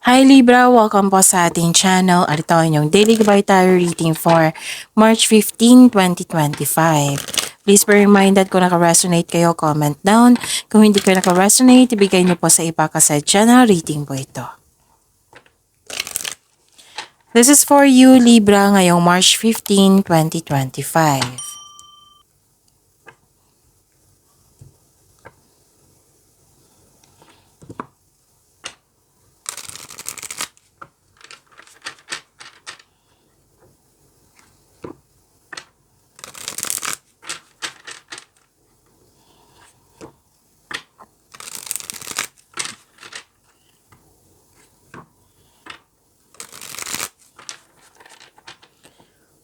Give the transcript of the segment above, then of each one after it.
Hi Libra! Welcome po sa ating channel at ito ang inyong daily vital reading for March 15, 2025. Please be reminded kung naka-resonate kayo, comment down. Kung hindi kayo naka-resonate, ibigay niyo po sa iba kasi channel reading po ito. This is for you Libra ngayong March 15, 2025.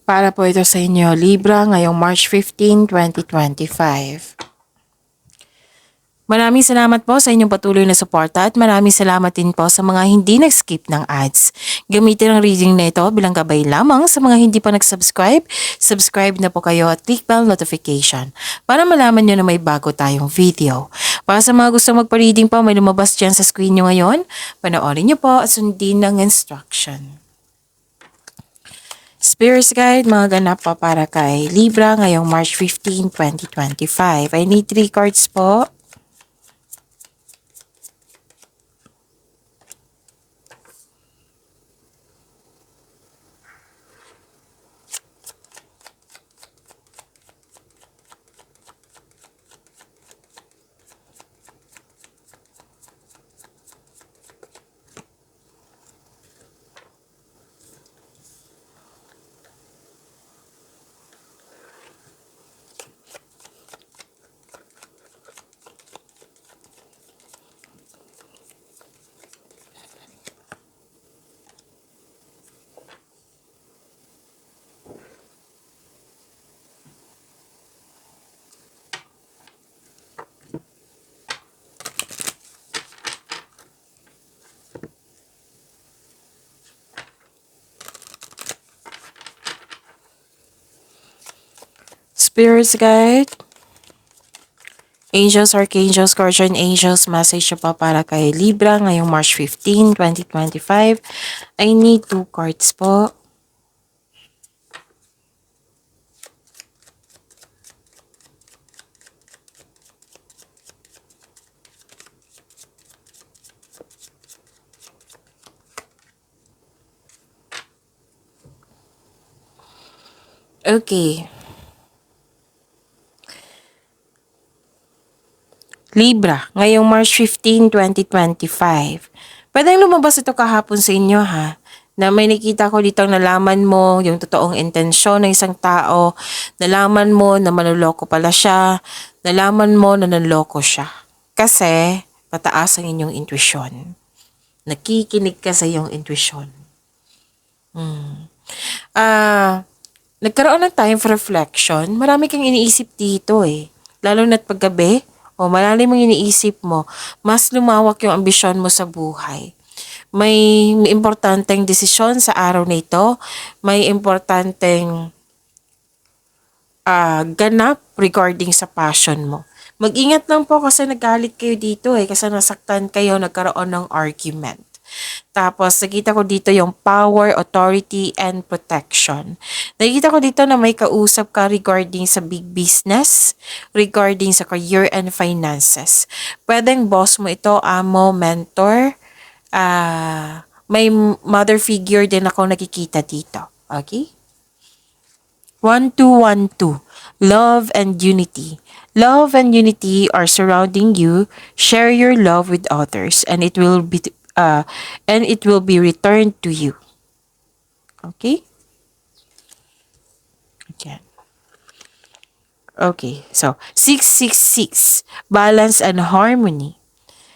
Para po ito sa inyo Libra ngayong March 15, 2025. Maraming salamat po sa inyong patuloy na suporta at maraming salamat din po sa mga hindi nag-skip ng ads. Gamitin ang reading na ito bilang gabay lamang sa mga hindi pa nag-subscribe. Subscribe na po kayo at click bell notification para malaman nyo na may bago tayong video. Para sa mga gusto magpa-reading po, may lumabas dyan sa screen nyo ngayon. Panoorin nyo po at sundin ng instruction. Spirits Guide, mga ganap po para kay Libra ngayong March 15, 2025. I need 3 cards po. Spirits Guide, Angels, Archangels, Guardian Angels, message pa para kay Libra ngayong March 15, 2025. I need 2 cards po. Okay. Libra, ngayong March 15, 2025. Pwedeng lumabas ito kahapon sa inyo ha, na may nakita ko dito nalaman mo yung totoong intensyon ng isang tao, nalaman mo na manloloko pala siya, nalaman mo na nanloko siya. Kasi pataas ang inyong intuition. Nakikinig ka sa iyong intuition. Nagkaroon ng time for reflection. Marami kang iniisip dito eh. Lalo na't paggabi, o malalim ang iniisip mo, mas lumawak yung ambisyon mo sa buhay. May importanteng desisyon sa araw na ito. May importanteng ganap regarding sa passion mo. Mag-ingat lang po kasi nagalit kayo dito eh. Kasi nasaktan kayo, nagkaroon ng argument. Tapos, nakita ko dito yung power, authority, and protection. Nakita ko dito na may kausap ka regarding sa big business, regarding sa career and finances. Pwedeng boss mo ito, amo, mentor, may mother figure din ako nakikita dito. Okay? 1212. Love and unity. Love and unity are surrounding you. Share your love with others and it will be returned to you. Okay? Again. Okay, so 666, balance and harmony.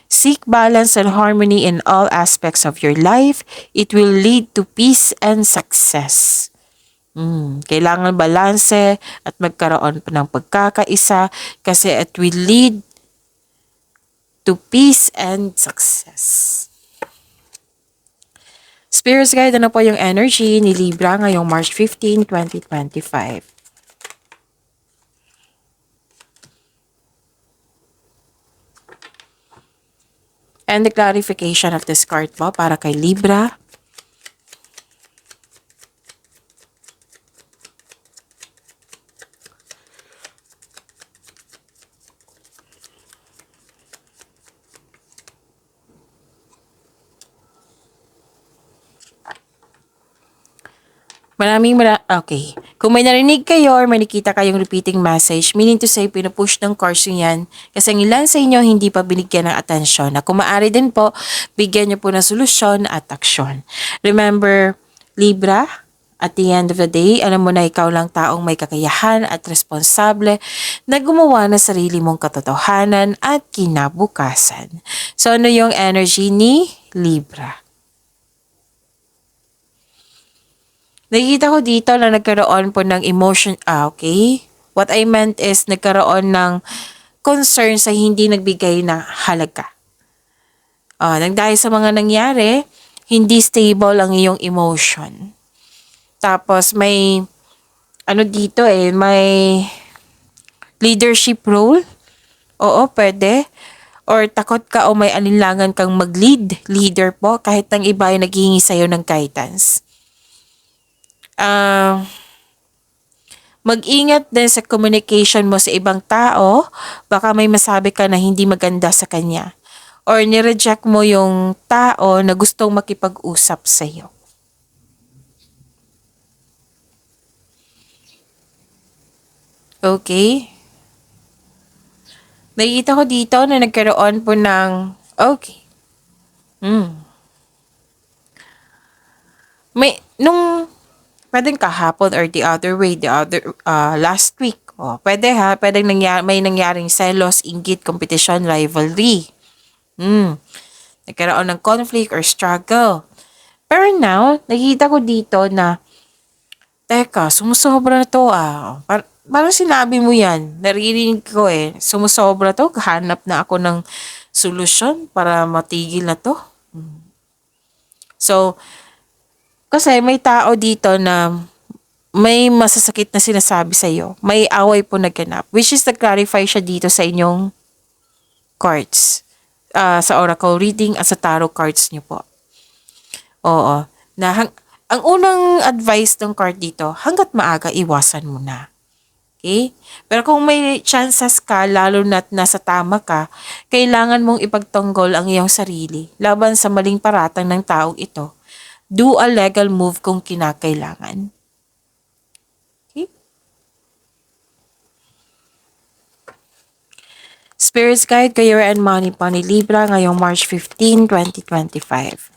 Seek balance and harmony in all aspects of your life. It will lead to peace and success. Kailangan balanse at magkaroon pa ng pagkakaisa kasi it will lead to peace and success. Spirits Guide, ano po yung energy ni Libra ngayong March 15, 2025? And the clarification of this card po para kay Libra. Okay. Kung may narinig kayo or may nakita kayong repeating message, meaning to say, pinupush ng cards nyo yan kasi ang ilan sa inyo hindi pa binigyan ng atensyon. Na kung maaari din po, bigyan nyo po ng solusyon at aksyon. Remember, Libra, at the end of the day, alam mo na ikaw lang taong may kakayahan at responsable na gumawa ng sarili mong katotohanan at kinabukasan. So, ano yung energy ni Libra? Nakikita ko dito na nagkaroon po ng emotion, okay? What I meant is nagkaroon ng concern sa hindi nagbigay na halaga. Nang dahil sa mga nangyari, hindi stable ang iyong emotion. Tapos may, dito may leadership role. Oo, pwede. Or takot ka o may alinlangan kang mag-lead, leader po, kahit ang iba ay naghihingi sa'yo ng guidance. Mag-ingat din sa communication mo sa ibang tao, baka may masabi ka na hindi maganda sa kanya. Or nireject mo yung tao na gustong makipag-usap sa iyo. Okay? Nakikita ko dito na nagkaroon po ng, okay. Pwedeng kahapon or the other way, last week. Pwede pwedeng may nangyaring selos, inggit, competition, rivalry. Nagkaroon ng conflict or struggle. Pero now, nakikita ko dito na, teka, sumusobra na to parang sinabi mo yan, naririnig ko sumusobra to, hanap na ako ng solusyon para matigil na to. So, kasi may tao dito na may masasakit na sinasabi sa iyo. May away po naganap. Which is nag-clarify siya dito sa inyong cards. Sa oracle reading at sa tarot cards niyo po. Oo. Ang unang advice ng card dito, hanggat maaga, iwasan mo na. Okay? Pero kung may chances ka, lalo na't nasa tama ka, kailangan mong ipagtanggol ang iyong sarili laban sa maling paratang ng taong ito. Do a legal move kung kinakailangan. Okay? Spirit's Guide, Career and Money po ni Libra ngayong March 15, 2025.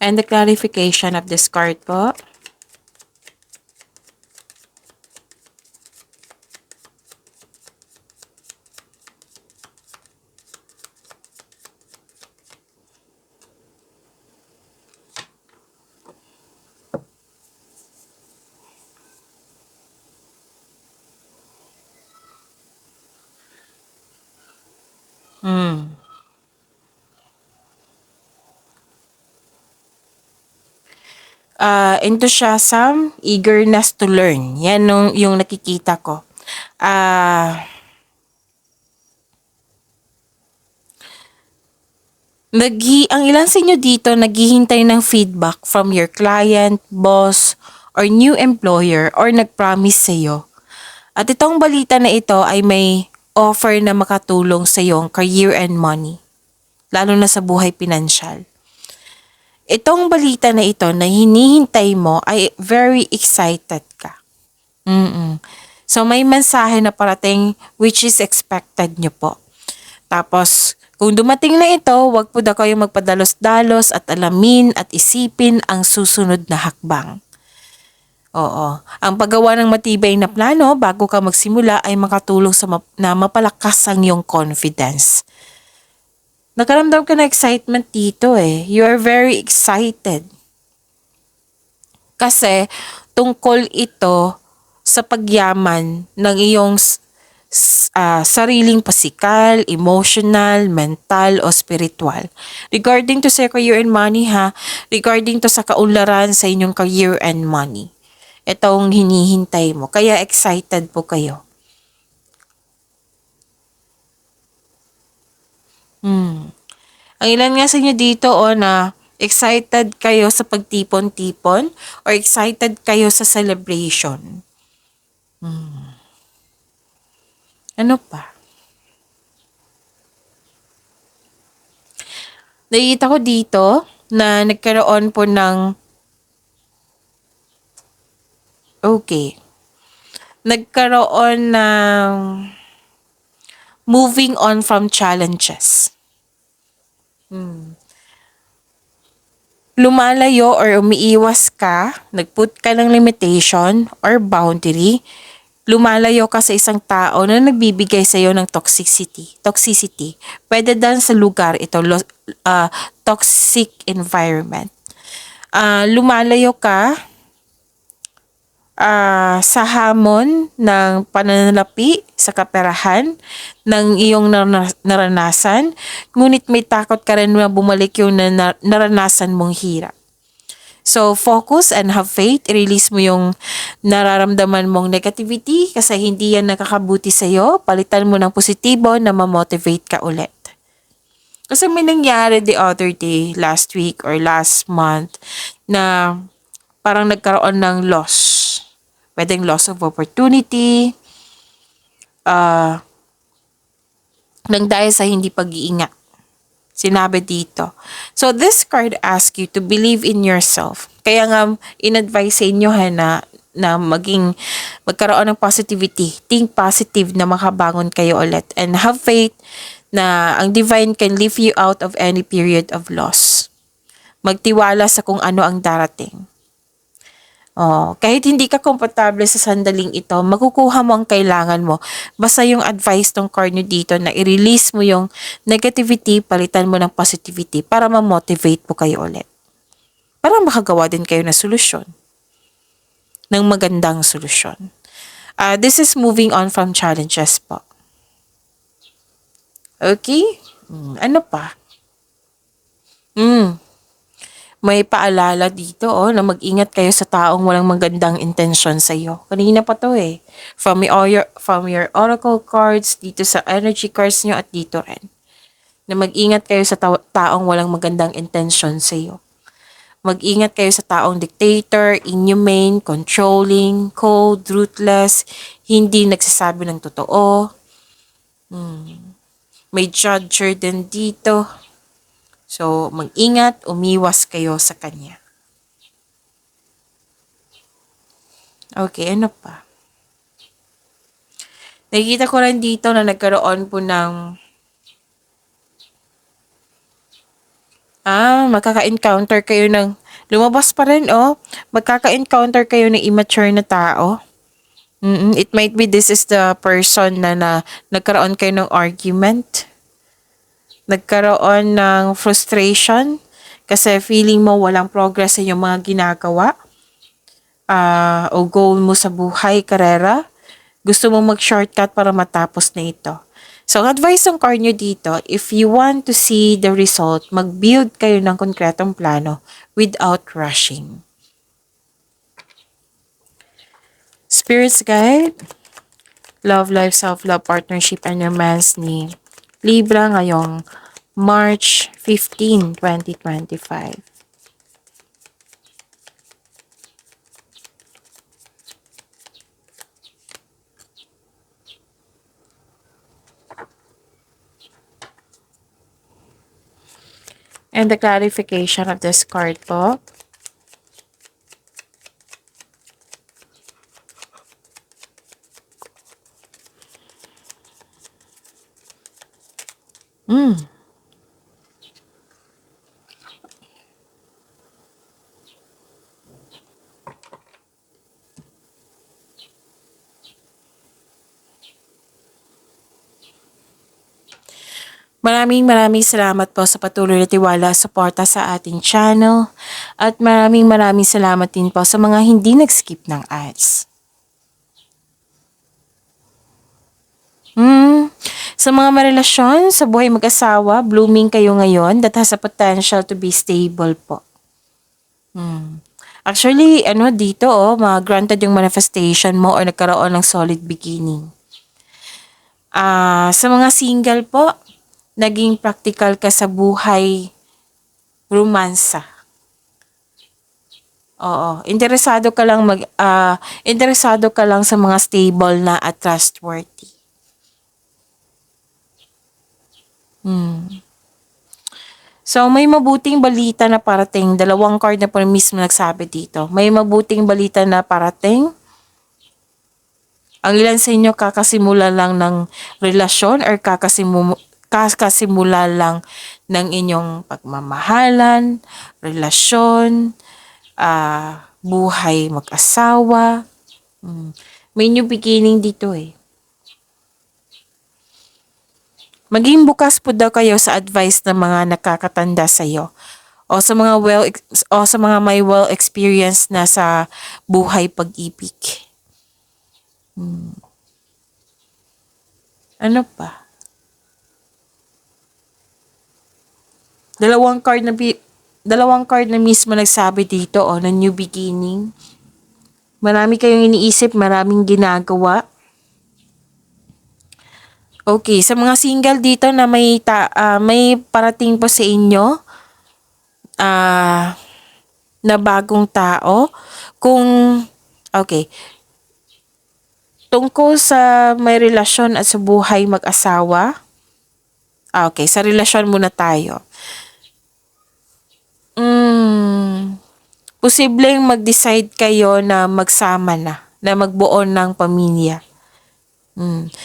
And the clarification of this card po. Enthusiasm, eagerness to learn. Yan yung nakikita ko. Ang ilan sa inyo dito naghihintay ng feedback from your client, boss, or new employer or nag-promise sa iyo. At itong balita na ito ay may offer na makatulong sa iyong career and money, lalo na sa buhay pinansyal. Itong balita na ito na hinihintay mo ay very excited ka. So may mensahe na parating which is expected nyo po. Tapos kung dumating na ito, wag po daw kayo magpadalos-dalos at alamin at isipin ang susunod na hakbang. Oo. Ang paggawa ng matibay na plano bago ka magsimula ay makatulong na mapalakas ang iyong confidence. Nakaramdam ka na excitement dito You are very excited. Kasi tungkol ito sa pagyaman ng iyong sariling pasikal, emotional, mental, o spiritual. Regarding to sa career and money ha, regarding to sa kaunlaran sa inyong career and money. Itong hinihintay mo. Kaya excited po kayo. Ang ilan nga sa inyo dito na excited kayo sa pagtipon-tipon or excited kayo sa celebration. Ano pa? Nakikita ko dito na nagkaroon po ng nagkaroon ng moving on from challenges. Lumalayo or umiiwas ka, nagput ka ng limitation or boundary, lumalayo ka sa isang tao na nagbibigay sa iyo ng toxicity. Pwede dan sa lugar ito, toxic environment. Lumalayo ka sa hamon ng pananalapi sa kaperahan ng iyong naranasan, ngunit may takot ka rin na bumalik yung naranasan mong hirap. So, focus and have faith. I-release mo yung nararamdaman mong negativity kasi hindi yan nakakabuti sa'yo. Palitan mo ng positibo na ma-motivate ka ulit. Kasi may nangyari the other day, last week or last month, na parang nagkaroon ng loss. Pwedeng loss of opportunity, nang dahil sa hindi pag-iingat. Sinabi dito. So, this card asks you to believe in yourself. Kaya nga, in-advise sa inyo na magkaroon ng positivity. Think positive na makabangon kayo ulit. And have faith na ang divine can lift you out of any period of loss. Magtiwala sa kung ano ang darating. Kahit hindi ka komportable sa sandaling ito, makukuha mo ang kailangan mo. Basta yung advice tong card nyo dito na i-release mo yung negativity, palitan mo ng positivity para ma-motivate po kayo ulit. Para makagawa din kayo ng solusyon. Ng magandang solusyon. This is moving on from challenges po. Okay? Ano pa? May paalala dito na mag-ingat kayo sa taong walang magandang intensyon sa iyo. Kanina pa to From your oracle cards, dito sa energy cards nyo at dito rin. Na mag-ingat kayo sa taong walang magandang intensyon sa iyo. Mag-ingat kayo sa taong dictator, inhumane, controlling, cold, ruthless, hindi nagsasabi ng totoo. May judger din dito. So, mag-ingat, umiwas kayo sa kanya. Okay, ano pa? Nakikita ko rin dito na nagkaroon po ng magkaka-encounter kayo ng lumabas pa rin magkaka-encounter kayo ng immature na tao. It might be this is the person na nagkaroon kayo ng argument. Nagkaroon ng frustration kasi feeling mo walang progress sa iyong mga ginagawa o goal mo sa buhay, karera. Gusto mo mag-shortcut para matapos na ito. So, ang advice ng card nyo dito, if you want to see the result, mag-build kayo ng konkretong plano without rushing. Spirits Guide, Love Life, Self-Love, Partnership, and Romance ni Libra ngayong March 15, 2025. And the clarification of this card po. Maraming salamat po sa patuloy na tiwala at suporta sa ating channel. At maraming salamat din po sa mga hindi nag-skip ng ads. Hmm. Sa mga marelasyon, sa buhay mag-asawa, blooming kayo ngayon that has a potential to be stable po. Actually, ano dito granted yung manifestation mo or nagkaroon ng solid beginning. Sa mga single po, naging practical ka sa buhay, romansa. Oo, interesado ka lang sa mga stable na at trustworthy. So, may mabuting balita na parating. Dalawang card na po mismo nagsabi dito. May mabuting balita na parating. Ang ilan sa inyo kakasimula lang ng relasyon or kakasimula lang ng inyong pagmamahalan, relasyon, buhay mag-asawa. May new beginning dito eh. Maging bukas po daw kayo sa advice ng mga nakakatanda sa iyo o sa mga may well experience na sa buhay pag-ibig. Ano pa? Dalawang card na mismo nagsabi dito na new beginning. Marami kayong iniisip, maraming ginagawa. Okay, sa mga single dito na may parating po sa inyo na bagong tao. Tungkol sa may relasyon at sa buhay mag-asawa. Okay, sa relasyon muna tayo. Posibleng mag-decide kayo na magsama na magbuo ng pamilya.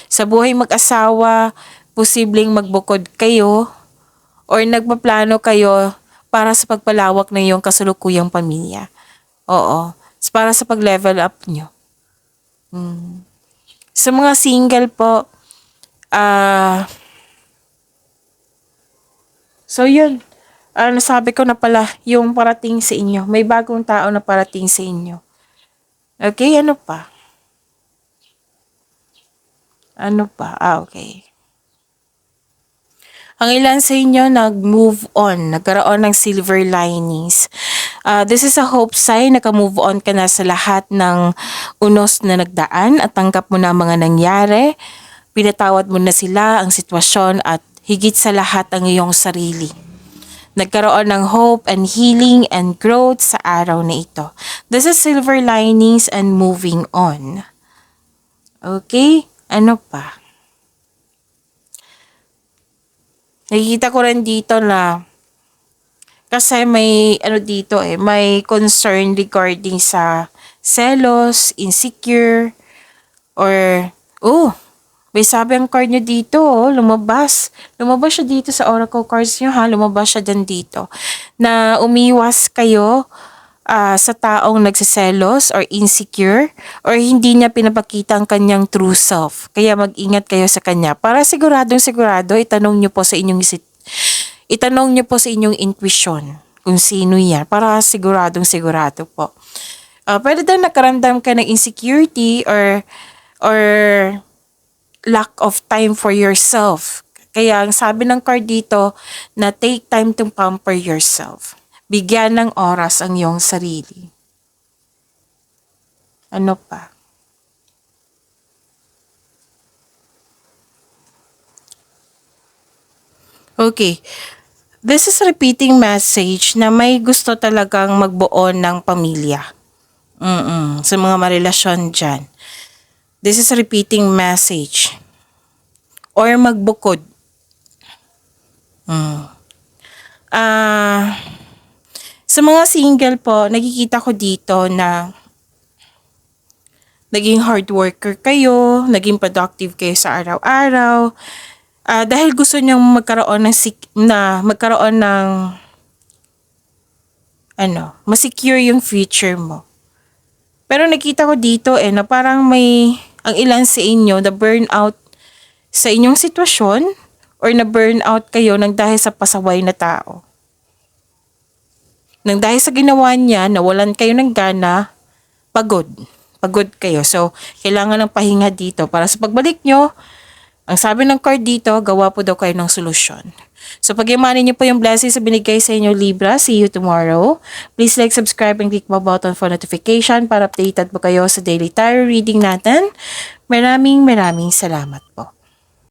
Sa buhay mag-asawa, posibleng magbukod kayo or nagpaplano kayo para sa pagpalawak ng iyong kasalukuyang pamilya. Oo, para sa pag-level up nyo. Sa mga single po, so yun, nasabi ko na pala yung parating sa inyo. May bagong tao na parating sa inyo. Okay, ano pa? Okay. Ang ilan sa inyo nag-move on, nagkaroon ng silver linings. This is a hope sign, naka-move on ka na sa lahat ng unos na nagdaan at tanggap mo na ang mga nangyari. Pinatawad mo na sila, ang sitwasyon at higit sa lahat ang iyong sarili. Nagkaroon ng hope and healing and growth sa araw na ito. This is silver linings and moving on. Okay? Ano pa? Nakikita ko rin dito na kasi may may concern regarding sa selos, insecure, or may sabi ang card nyo dito, lumabas. Lumabas siya dito sa oracle cards nyo lumabas siya dito. Na umiwas kayo sa taong nagsiselos or insecure or hindi niya pinapakita ang kanyang true self. Kaya mag-ingat kayo sa kanya. Para siguradong sigurado, itanong niyo po sa inyong intuition kung sino yan. Para siguradong sigurado po. Pwede daw nakaramdam ka ng insecurity or lack of time for yourself. Kaya ang sabi ng card dito na take time to pamper yourself. Bigyan ng oras ang iyong sarili. Ano pa? Okay. This is a repeating message na may gusto talagang magbuo ng pamilya. Sa mga marelasyon dyan. This is a repeating message. Or magbukod. Sa mga single po, nakikita ko dito na naging hard worker kayo, naging productive kayo sa araw-araw. Dahil gusto niyang magkaroon ng ma-secure yung future mo. Pero nakita ko dito na parang ang ilan sa inyo na burnout sa inyong sitwasyon or na burnout kayo nang dahil sa pasaway na tao. Nang dahil sa ginawa niya, nawalan kayo ng gana, pagod kayo. So, kailangan ng pahinga dito para sa pagbalik nyo, Ang sabi ng card dito, gawa po daw kayo ng solusyon. So pag-imanin niyo po yung blessings na binigay sa inyo Libra. See you tomorrow. Please like, subscribe, and click my button for notification para updated po kayo sa daily tarot reading natin. Maraming salamat po.